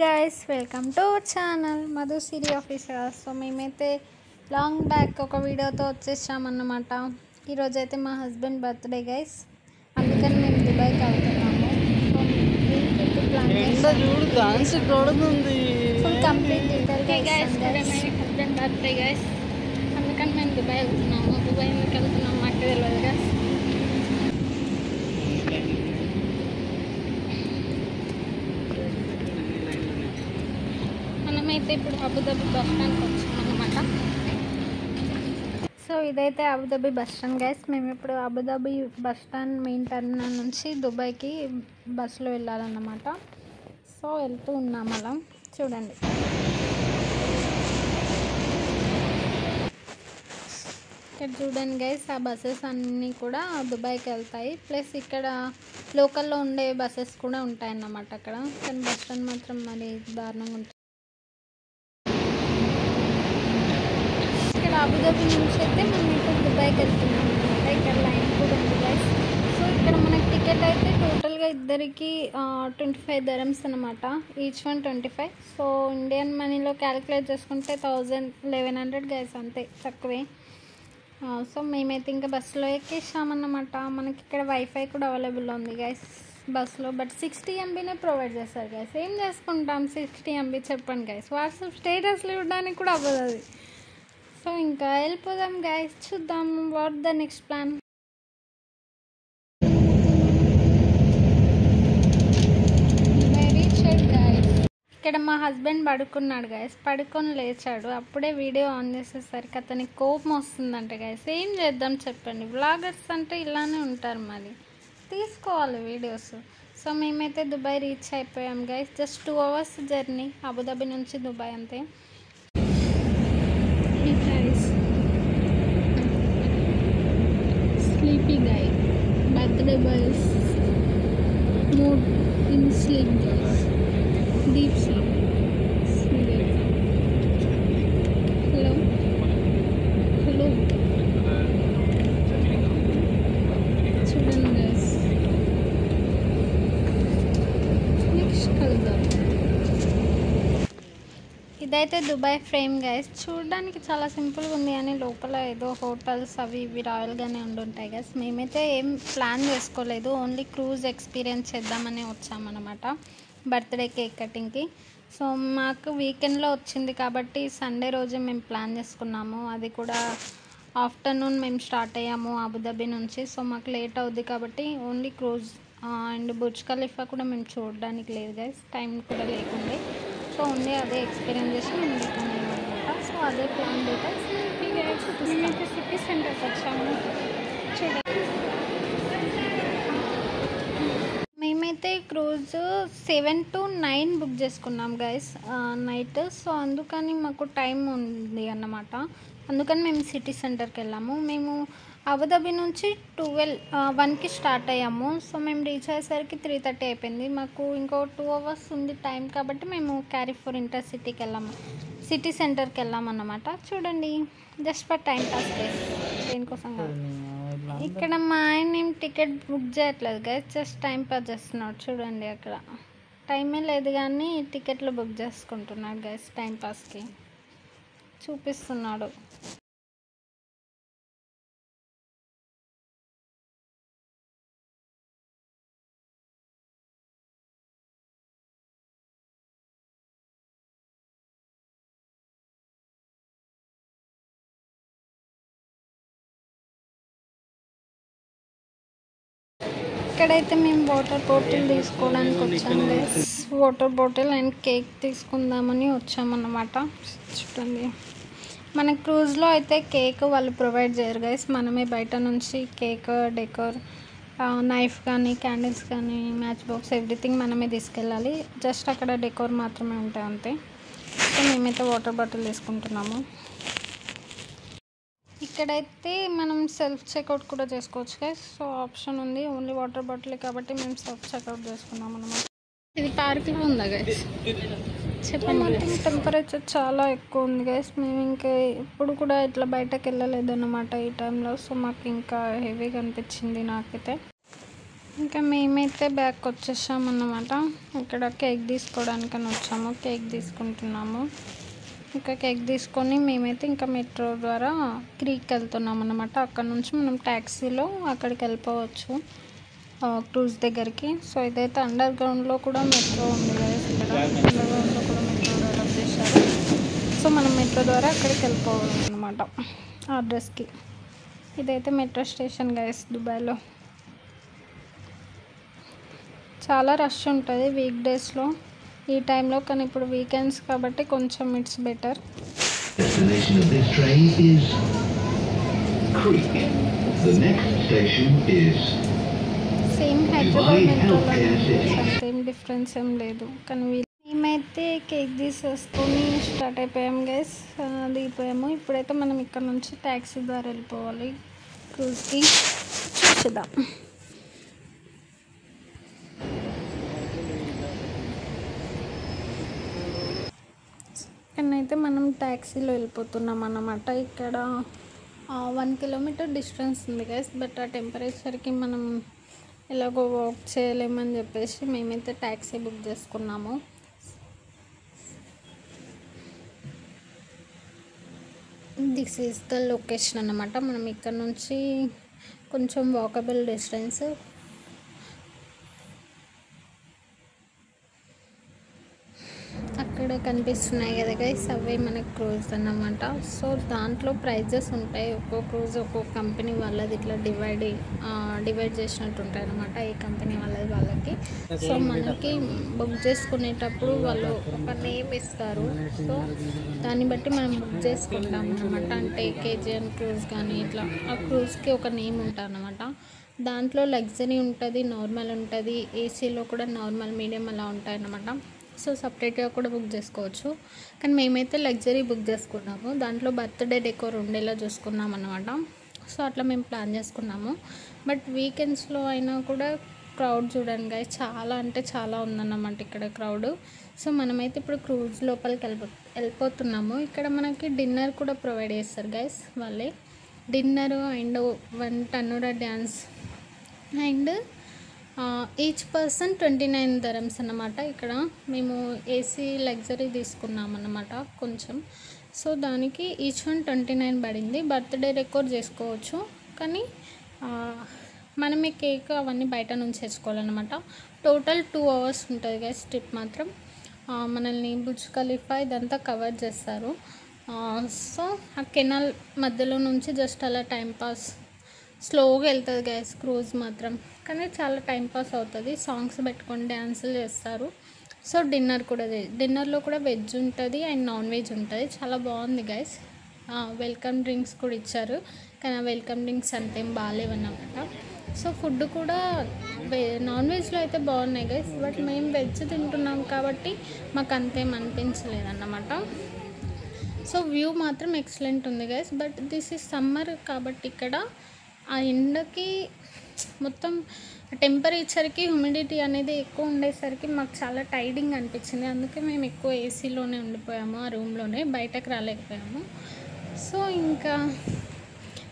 Guys welcome to our channel Madhu Siri officer. So మేమైతే long back ఒక వీడియోతో వచ్చేసామన్నమాట. ఈరోజు అయితే మా హస్బెండ్ బర్త్డే గైస్, అందుకని మేము దుబాయ్కి వెళ్తున్నాము. Full complete husband birthday guys, అందుకని మేము దుబాయ్ వెళ్తున్నాము. దుబాయ్ ఎందుకు వెళ్తున్నాము మాకు తెలియదు గైస్. మనమైతే ఇప్పుడు అబుదాబి బస్ స్టాండ్కి వచ్చామన్నమాట. సో ఇదైతే అబుదాబి బస్ స్టాండ్ గైస్. మేము ఇప్పుడు Abu Dhabi bus stand main terminal నుంచి దుబాయ్కి బస్సులో వెళ్ళాలన్నమాట. సో వెళ్తూ ఉన్నాం అలా, చూడండి. ఇక్కడ చూడండి గైస్, ఆ బస్సెస్ అన్నీ కూడా దుబాయ్కి వెళ్తాయి. ప్లస్ ఇక్కడ లోకల్లో ఉండే బస్సెస్ కూడా ఉంటాయన్నమాట అక్కడ. కానీ బస్ స్టాండ్ మాత్రం మరి దారుణంగా ఉంటుంది. ఇక్కడ అబుదాబి నుంచి అయితే మనం ఇప్పుడు దుబాయ్కి వెళ్తున్నాం అనమాట. ఇక్కడ లైన్ కూడా ఉంది గైస్. సో ఇక్కడ మనకి టికెట్ అయితే టోటల్గా ఇద్దరికి 25 dirhams అనమాట. Each one 25. సో ఇండియన్ మనీలో క్యాలిక్యులేట్ చేసుకుంటే 1100 గైస్, అంతే, తక్కువే. సో మేమైతే ఇంకా బస్సులో ఎక్కేసామన్నమాట. మనకి ఇక్కడ వైఫై కూడా అవైలబుల్ ఉంది గైస్ బస్సులో. బట్ 60 MBనే ప్రొవైడ్ చేస్తారు గైస్. ఏం చేసుకుంటాం 60 MB చెప్పండి గైస్. వాట్సాప్ స్టేటస్లు ఇవ్వడానికి కూడా అవ్వదు అది. సో ఇంకా వెళ్ళిపోదాం గైస్, చూద్దాం వాట్ ద నెక్స్ట్ ప్లాన్. ఇక్కడ మా హస్బెండ్ పడుకున్నాడు గైస్, పడుకొని లేచాడు. అప్పుడే వీడియో ఆన్ చేసేసరికి అతనికి కోపం వస్తుందంట గైస్. ఏం చేద్దాం చెప్పండి, వ్లాగర్స్ అంటే ఇలానే ఉంటారు, మరి తీసుకోవాలి వీడియోస్. సో మేమైతే దుబాయ్ రీచ్ అయిపోయాం guys. Just 2 hours journey Abu Dhabi నుంచి దుబాయ్, అంతే. Sleepy guy birthday boys mood in sleep guys, deep sleep. Hello hello చూడండి గైస్, నెక్స్ట్ కలుద్దాం. ఇదైతే దుబాయ్ ఫ్రేమ్ గైస్. చూడడానికి చాలా సింపుల్గా ఉంది కానీ లోపల ఏదో హోటల్స్ అవి ఇవి రాయల్గానే ఉండుంటాయి గైస్. మేమైతే ఏం ప్లాన్ చేసుకోలేదు, ఓన్లీ క్రూజ్ ఎక్స్పీరియన్స్ చేద్దామని వచ్చామన్నమాట బర్త్డే కేక్ కటింగ్కి. సో మాకు వీకెండ్లో వచ్చింది కాబట్టి సండే రోజే మేము ప్లాన్ చేసుకున్నాము. అది కూడా ఆఫ్టర్నూన్ మేము స్టార్ట్ అయ్యాము అబుదాబి నుంచి. సో మాకు లేట్ అవుద్ది కాబట్టి only cruise and Burj Khalifa కూడా మేము చూడడానికి లేదు గైస్, టైం కూడా లేకుండే. సో ఓన్లీ అదే ఎక్స్పీరియన్స్ చేసి మేము రిటర్న్ అయ్యామన్నమాట. సో అదే ప్లాన్ డీటెయిల్స్ మేమైతే సిటీ సెంటర్కి వచ్చాము. చూడండి, మేమైతే క్రూజ్ 7 to 9 బుక్ చేసుకున్నాం గైస్ నైట్. సో అందుకని మాకు టైం ఉంది అన్నమాట. అందుకని మేము సిటీ సెంటర్కి వెళ్ళాము. మేము అబుదాబి నుంచి 1కి స్టార్ట్ అయ్యాము. సో మేము రీచ్ అయ్యేసరికి 3:30 అయిపోయింది. మాకు ఇంకో 2 hours ఉంది టైం కాబట్టి మేము క్యారీఫోర్ ఇంటర్సిటీకి వెళ్ళాము, సిటీ సెంటర్కి వెళ్ళామన్నమాట. చూడండి, just for time pass guys, దేనికోసం కాదు. ఇక్కడ మా ఆయన ఏం టికెట్ బుక్ చేయట్లేదు గైస్, జస్ట్ టైం పాస్ చేస్తున్నాడు. చూడండి, అక్కడ టైమే లేదు కానీ టికెట్లు బుక్ చేసుకుంటున్నాడు గైస్, టైం పాస్కి చూపిస్తున్నాడు. ఇక్కడైతే మేము వాటర్ బాటిల్ తీసుకోవడానికి వచ్చాము guys. Water bottle and cake తీసుకుందామని వచ్చామన్నమాట. చూడండి, మన క్రూజ్లో అయితే కేక్ వాళ్ళు ప్రొవైడ్ చేయరు గైస్. మనమే బయట నుంచి కేక్, డెకోర్, నైఫ్ కానీ, క్యాండిల్స్ కానీ, మ్యాచ్ బాక్స్, ఎవ్రీథింగ్ మనమే తీసుకెళ్ళాలి. జస్ట్ అక్కడ డెకోర్ మాత్రమే ఉంటాయి, అంతే. సో మేమైతే వాటర్ బాటిల్ తీసుకుంటున్నాము. ఇక్కడైతే మనం సెల్ఫ్ చెక్అవుట్ కూడా చేసుకోవచ్చు గైస్. సో ఆప్షన్ ఉంది, ఓన్లీ వాటర్ బాటిల్ కాబట్టి మేము సెల్ఫ్ చెక్అవుట్ చేసుకున్నాం అన్నమాట. ఇది పార్క్లో ఉందా గైస్ చెప్పండి. టెంపరేచర్ చాలా ఎక్కువ ఉంది గైస్. మేము ఇంకా ఇప్పుడు కూడా ఇట్లా బయటకు వెళ్ళలేదు అన్నమాట ఈ టైంలో. సో మాకు ఇంకా హెవీగా అనిపించింది నాకైతే. ఇంకా మేమైతే బ్యాక్ వచ్చేసామన్నమాట. ఇక్కడ కేక్ తీసుకోవడానికని వచ్చాము, కేక్ తీసుకుంటున్నాము. ఇంకా కేక్ తీసుకొని మేమైతే ఇంకా మెట్రో ద్వారా క్రీక్ వెళ్తున్నాం అన్నమాట. అక్కడ నుంచి మనం ట్యాక్సీలో అక్కడికి వెళ్ళిపోవచ్చు క్రూజ్ దగ్గరికి. సో ఇదైతే అండర్ గ్రౌండ్లో కూడా మెట్రో ఉంది కదా, ఇక్కడ అండర్ గ్రౌండ్లో కూడా మెట్రో డెవలప్ చేశారు. సో మనం మెట్రో ద్వారా అక్కడికి వెళ్ళిపోవాలి అన్నమాట ఆ అడ్రస్కి. ఇదైతే మెట్రో స్టేషన్ గైస్ దుబాయ్లో. చాలా రష్ ఉంటుంది వీక్ డేస్లో ఈ టైంలో, కానీ ఇప్పుడు వీకెండ్స్ కాబట్టి కొంచెం ఇట్స్ బెటర్. సేమ్ హైదరాబాద్ మెట్రోలో సేమ్ డిఫరెన్స్ ఏం లేదు. కానీ మేమైతే కేక్ తీసేసుకొని స్టార్ట్ అయిపోయాం గైస్, దిగిపోయాము. ఇప్పుడైతే మనం ఇక్కడ నుంచి ట్యాక్సీ ద్వారా వెళ్ళిపోవాలి క్రూజ్కి. చూద్దాం. ఇక్కడనైతే మనం ట్యాక్సీలో వెళ్ళిపోతున్నాం అన్నమాట. ఇక్కడ 1 కిలోమీటర్ డిస్టెన్స్ ఉంది గైస్, బట్ ఆ టెంపరేచర్కి మనం ఎలాగో వాక్ చేయలేమని చెప్పేసి మేమైతే ట్యాక్సీ బుక్ చేసుకున్నాము. దిస్ ఈజ్ ద లొకేషన్ అన్నమాట. మనం ఇక్కడ నుంచి కొంచెం వాకబుల్ డిస్టెన్స్. అక్కడ కనిపిస్తున్నాయి కదా గైస్, అవే మనకి క్రూజ్ అన్నమాట. సో దాంట్లో ప్రైజెస్ ఉంటాయి, ఒక్కో క్రూజ్ ఒక్కో కంపెనీ వాళ్ళది ఇట్లా డివైడ్ చేసినట్టు ఉంటాయి అన్నమాట, ఏ కంపెనీ వాళ్ళకి. సో మనకి బుక్ చేసుకునేటప్పుడు వాళ్ళు ఒక నేమ్ ఇస్తారు. సో దాన్ని బట్టి మనం బుక్ చేసుకుంటాం అన్నమాట. అంటే కేజీఎన్ క్రూజ్ కానీ ఇట్లా ఆ క్రూజ్కి ఒక నేమ్ ఉంటుంది అన్నమాట. దాంట్లో లగ్జరీ ఉంటుంది, నార్మల్ ఉంటుంది, ఏసీలో కూడా నార్మల్ మీడియం అలా ఉంటాయి అన్నమాట. సో సపరేట్గా కూడా బుక్ చేసుకోవచ్చు, కానీ మేమైతే లగ్జరీ బుక్ చేసుకున్నాము. దాంట్లో బర్త్డే డెకోర్ ఉండేలా చూసుకున్నాం అన్నమాట. సో అట్లా మేము ప్లాన్ చేసుకున్నాము. బట్ వీకెండ్స్లో అయినా కూడా క్రౌడ్ చూడండి గైస్, చాలా అంటే చాలా ఉందన్నమాట ఇక్కడ క్రౌడ్. సో మనమైతే ఇప్పుడు క్రూజ్ లోపలికి వెళ్ళిపోతున్నాము. ఇక్కడ మనకి డిన్నర్ కూడా ప్రొవైడ్ చేస్తారు గైస్ వాళ్ళే. డిన్నర్ అండ్ 1 టన్నురా dance and each person 29 dirhams అన్నమాట. ఇక్కడ మేము ఏసీ లగ్జరీ తీసుకున్నాం అన్నమాట కొంచెం. సో దానికి ఈచ్ 29 పడింది. బర్త్డే డెకోర్ చేసుకోవచ్చు, కానీ మనం ఈ కేక్ అవన్నీ బయట నుంచి తెచ్చుకోవాలన్నమాట. టోటల్ 2 hours ఉంటుంది గైస్ ట్రిప్ మాత్రం. మనల్ని బుర్జ్ ఖలీఫా ఇదంతా కవర్ చేస్తారు. సో ఆ కెనాల్ మధ్యలో నుంచి జస్ట్ అలా టైంపాస్ స్లోగా వెళ్తుంది గైస్ క్రూజ్ మాత్రం, కానీ చాలా టైంపాస్ అవుతుంది. సాంగ్స్ పెట్టుకొని డ్యాన్సులు చేస్తారు. సో డిన్నర్లో కూడా వెజ్ ఉంటుంది అండ్ నాన్ వెజ్ ఉంటుంది. చాలా బాగుంది గైస్. వెల్కమ్ డ్రింక్స్ కూడా ఇచ్చారు, కానీ ఆ వెల్కమ్ డ్రింక్స్ అంతేం బాగాలేవన్నమాట. సో ఫుడ్ కూడా నాన్ వెజ్లో అయితే బాగున్నాయి గైస్, బట్ మేము వెజ్ తింటున్నాం కాబట్టి మాకు అంతేం అనిపించలేదన్నమాట. సో వ్యూ మాత్రం ఎక్సలెంట్ ఉంది guys. But this is summer కాబట్టి ఇక్కడ ఆ ఎండకి మొత్తం టెంపరేచర్కి హ్యూమిడిటీ అనేది ఎక్కువ ఉండేసరికి మాకు చాలా టైర్డింగ్ అనిపించింది. అందుకే మేము ఎక్కువ ఏసీలోనే ఉండిపోయాము, ఆ రూమ్లోనే, బయటకు రాలేకపోయాము. సో ఇంకా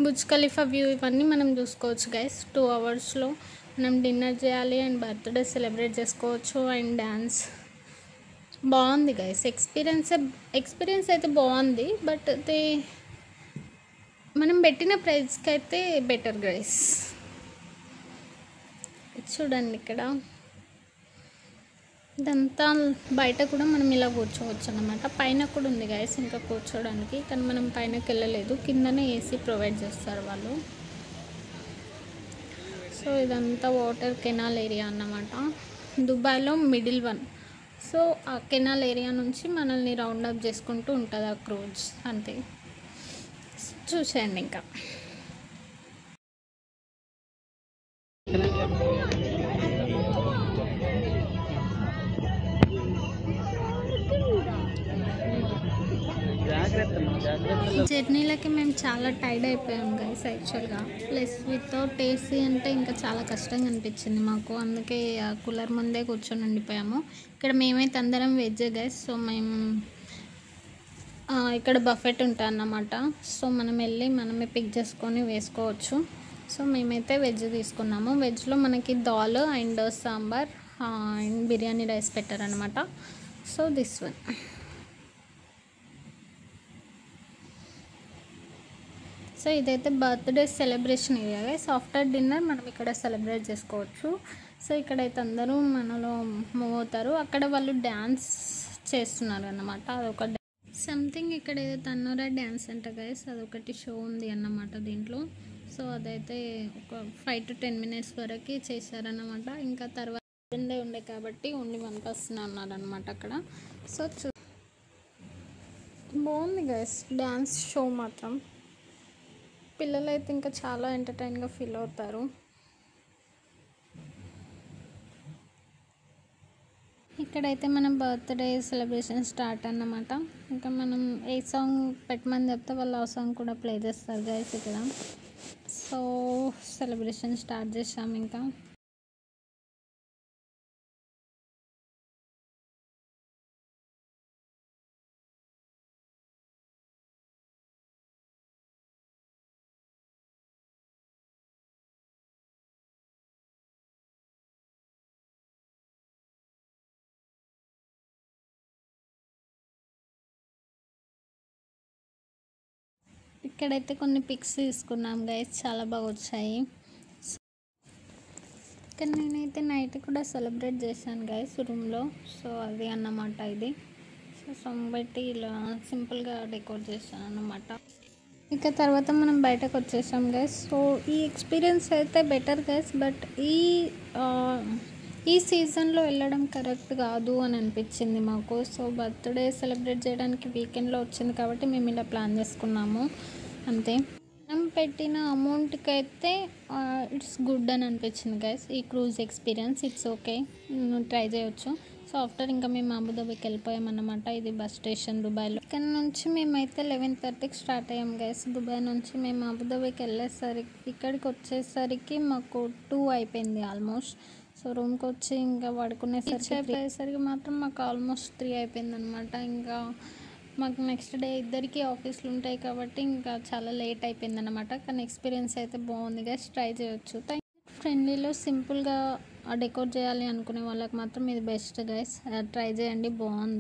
బుర్జ్ ఖలీఫా వ్యూ ఇవన్నీ మనం చూసుకోవచ్చు గైస్. 2 hours మనం డిన్నర్ చేయాలి అండ్ బర్త్డే సెలబ్రేట్ చేసుకోవచ్చు అండ్ డ్యాన్స్. బాగుంది గైస్, ఎక్స్పీరియన్స్ అయితే బాగుంది. బట్ మనం పెట్టిన ప్రైస్కి అయితే బెటర్ గైస్. చూడండి ఇక్కడ ఇదంతా బయట కూడా మనం ఇలా కూర్చోవచ్చు అన్నమాట. పైన కూడా ఉంది గైస్ ఇంకా కూర్చోడానికి, కానీ మనం పైనకి వెళ్ళలేదు. కిందనే ఏసీ ప్రొవైడ్ చేస్తారు వాళ్ళు. సో ఇదంతా వాటర్ కెనాల్ ఏరియా అన్నమాట, దుబాయ్లో మిడిల్ వన్. సో ఆ కెనాల్ ఏరియా నుంచి మనల్ని రౌండ్ అప్ చేసుకుంటూ ఉంటుంది ఆ క్రూజ్, అంతే. చూసేయండి ఇంకా. జర్నీలకి మేము చాలా టైర్డ్ అయిపోయాం గైస్ యాక్చువల్గా. ప్లస్ వితౌట్ ఏసీ అంటే ఇంకా చాలా కష్టంగా అనిపించింది మాకు, అందుకే కూలర్ ముందే కూర్చొని ఉండిపోయాము. ఇక్కడ మేమైతే అందరం వెజ్ గైస్. సో మేము ఇక్కడ బఫెట్ ఉంటుంది అన్నమాట. సో మనం వెళ్ళి మనమే పిక్ చేసుకొని వేసుకోవచ్చు. సో మేమైతే వెజ్ తీసుకున్నాము. వెజ్లో మనకి dal and sambar and biryani rice పెట్టారనమాట. So this one. సో ఇదైతే birthday celebration area guys. After dinner మనం ఇక్కడ సెలబ్రేట్ చేసుకోవచ్చు. సో ఇక్కడైతే అందరూ మనలో మూవ్ అవుతారు. అక్కడ వాళ్ళు డ్యాన్స్ చేస్తున్నారు అన్నమాట. అదొక సంథింగ్ ఇక్కడ ఏదో తన్నూరా డ్యాన్స్ అంట గైస్, అదొకటి షో ఉంది అన్నమాట దీంట్లో. సో అదైతే ఒక 5 to 10 minutes వరకు చేశారన్నమాట. ఇంకా తర్వాత ఉండే కాబట్టి ఓన్లీ 1 person ఉన్నారనమాట అక్కడ. సో బాగుంది గైస్ డ్యాన్స్ షో మాత్రం. పిల్లలైతే ఇంకా చాలా ఎంటర్టైన్గా ఫీల్ అవుతారు. ఇక్కడైతే మనం బర్త్డే సెలబ్రేషన్ స్టార్ట్ అన్నమాట. ఇంకా మనం ఏ సాంగ్ పెట్టమని చెప్తే వాళ్ళు ఆ సాంగ్ కూడా ప్లే చేస్తారు గైస్ ఇక్కడ. సో సెలబ్రేషన్ స్టార్ట్ చేసాం. ఇంకా ఇక్కడైతే కొన్ని పిక్స్ తీసుకున్నాం గైస్, చాలా బాగా వచ్చాయి. ఇక్కడ నేనైతే నైట్ కూడా సెలబ్రేట్ చేశాను గైస్ రూమ్లో. సో అది అన్నమాట ఇది. సో సాంగ్ బట్టి ఇలా సింపుల్గా డెకోర్ చేశాను అన్నమాట. ఇక తర్వాత మనం బయటకు వచ్చేసాం గైస్. సో ఈ ఎక్స్పీరియన్స్ అయితే బెటర్ గైస్, బట్ ఈ సీజన్లో వెళ్ళడం కరెక్ట్ కాదు అని అనిపించింది మాకు. సో బర్త్డే సెలబ్రేట్ చేయడానికి వీకెండ్లో వచ్చింది కాబట్టి మేము ఇలా ప్లాన్ చేసుకున్నాము అంతే. మనం పెట్టిన అమౌంట్కి అయితే ఇట్స్ గుడ్ అని అనిపించింది గైస్. ఈ cruise experience it's okay, try చేయొచ్చు. సో ఆఫ్టర్ ఇంకా మేము అబుదాబికి వెళ్ళిపోయామన్నమాట. ఇది బస్ స్టేషన్ దుబాయ్లో. ఇక్కడ నుంచి మేమైతే 11:30కి స్టార్ట్ అయ్యాం గైస్. దుబాయ్ నుంచి మేము అబుదాబికి వెళ్ళేసరికి ఇక్కడికి వచ్చేసరికి మాకు 2 అయిపోయింది ఆల్మోస్ట్. సో రూమ్కి వచ్చి ఇంకా పడుకునేసరికి అయిపోయేసరికి మాత్రం మాకు ఆల్మోస్ట్ 3 అయిపోయింది అనమాట. ఇంకా మాకు నెక్స్ట్ డే ఇద్దరికి ఆఫీస్లు ఉంటాయి కాబట్టి ఇంకా చాలా లేట్ అయిపోయింది అనమాట. కానీ ఎక్స్పీరియన్స్ అయితే బాగుంది గైస్, ట్రై చేయొచ్చు. ఫ్రెండ్లీలో సింపుల్గా డెకోర్ చేయాలి అనుకునే వాళ్ళకి మాత్రం ఇది బెస్ట్ గైస్, ట్రై చేయండి, బాగుంది.